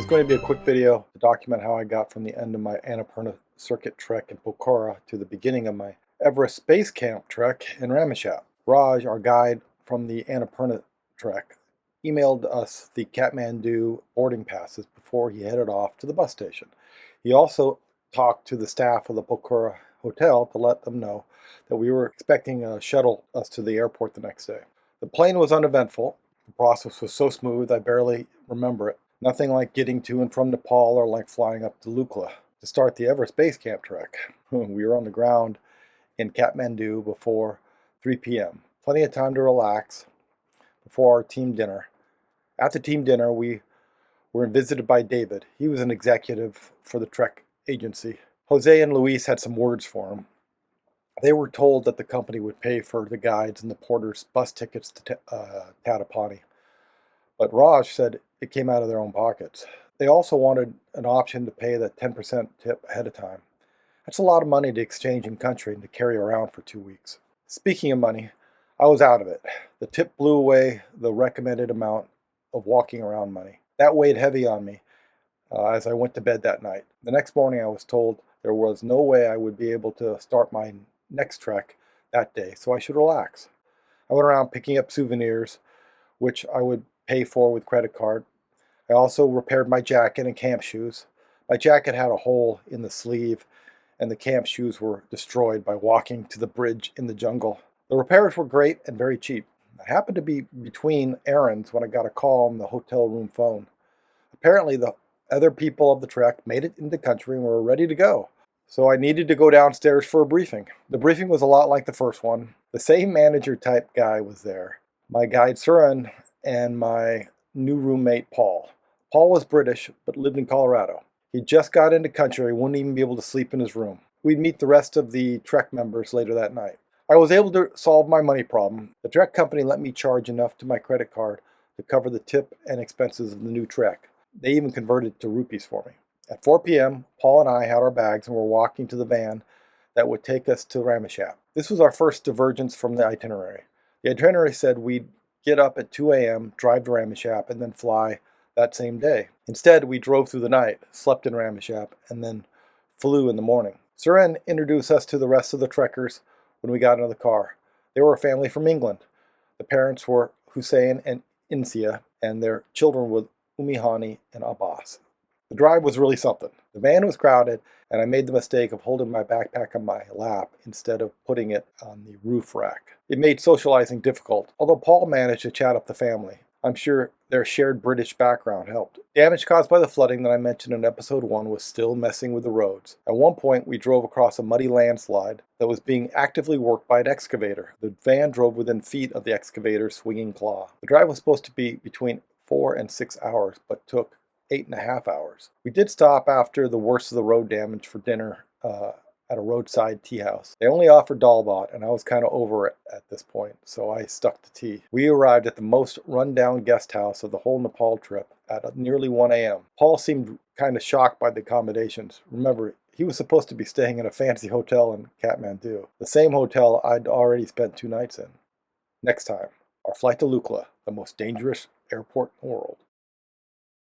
going to be a quick video to document how I got from the end of my Annapurna circuit trek in Pokhara to the beginning of my Everest Base Camp trek in Ramechapp. Raj, our guide from the Annapurna trek, emailed us the Kathmandu boarding passes before he headed off to the bus station. He also talked to the staff of the Pokhara hotel to let them know that we were expecting a shuttle us to the airport the next day. The plane was uneventful. The process was so smooth I barely remember it. Nothing like getting to and from Nepal or like flying up to Lukla to start the Everest Base Camp trek. We were on the ground in Kathmandu before 3 p.m. Plenty of time to relax before our team dinner. At the team dinner, we were visited by David. He was an executive for the trek agency. Jose and Luis had some words for him. They were told that the company would pay for the guides and the porters' bus tickets to Tatapani. But Raj said it came out of their own pockets. They also wanted an option to pay the 10% tip ahead of time. That's a lot of money to exchange in country and to carry around for 2 weeks. Speaking of money, I was out of it. The tip blew away the recommended amount of walking around money. That weighed heavy on me as I went to bed that night. The next morning I was told there was no way I would be able to start my next trek that day, so I should relax. I went around picking up souvenirs, which I would pay for with credit card. I also repaired my jacket and camp shoes. My jacket had a hole in the sleeve, and the camp shoes were destroyed by walking to the bridge in the jungle. The repairs were great and very cheap. I happened to be between errands when I got a call on the hotel room phone. Apparently, the other people of the trek made it into the country and were ready to go. So I needed to go downstairs for a briefing. The briefing was a lot like the first one. The same manager type guy was there. My guide Suran and my new roommate Paul. Paul was British but lived in Colorado. He just got into country and wouldn't even be able to sleep in his room. We'd meet the rest of the trek members later that night. I was able to solve my money problem. The trek company let me charge enough to my credit card to cover the tip and expenses of the new trek. They even converted to rupees for me. At 4 p.m., Paul and I had our bags and were walking to the van that would take us to Ramechapp. This was our first divergence from the itinerary. The itinerary said we'd get up at 2 a.m., drive to Ramechapp, and then fly that same day. Instead, we drove through the night, slept in Ramechapp, and then flew in the morning. Suren introduced us to the rest of the trekkers when we got into the car. They were a family from England. The parents were Hussein and Insia, and their children were Umihani and Abbas. The drive was really something. The van was crowded, and I made the mistake of holding my backpack on my lap instead of putting it on the roof rack. It made socializing difficult, although Paul managed to chat up the family. I'm sure their shared British background helped. Damage caused by the flooding that I mentioned in episode 1 was still messing with the roads. At one point, we drove across a muddy landslide that was being actively worked by an excavator. The van drove within feet of the excavator's swinging claw. The drive was supposed to be between 4 and 6 hours, but took 8.5 hours. We did stop after the worst of the road damage for dinner at a roadside tea house. They only offered dalbat, and I was kind of over it at this point, so I stuck to tea. We arrived at the most run-down guest house of the whole Nepal trip at nearly 1 a.m. Paul seemed kind of shocked by the accommodations. Remember, he was supposed to be staying in a fancy hotel in Kathmandu, the same hotel I'd already spent 2 nights in. Next time, our flight to Lukla, the most dangerous airport in the world.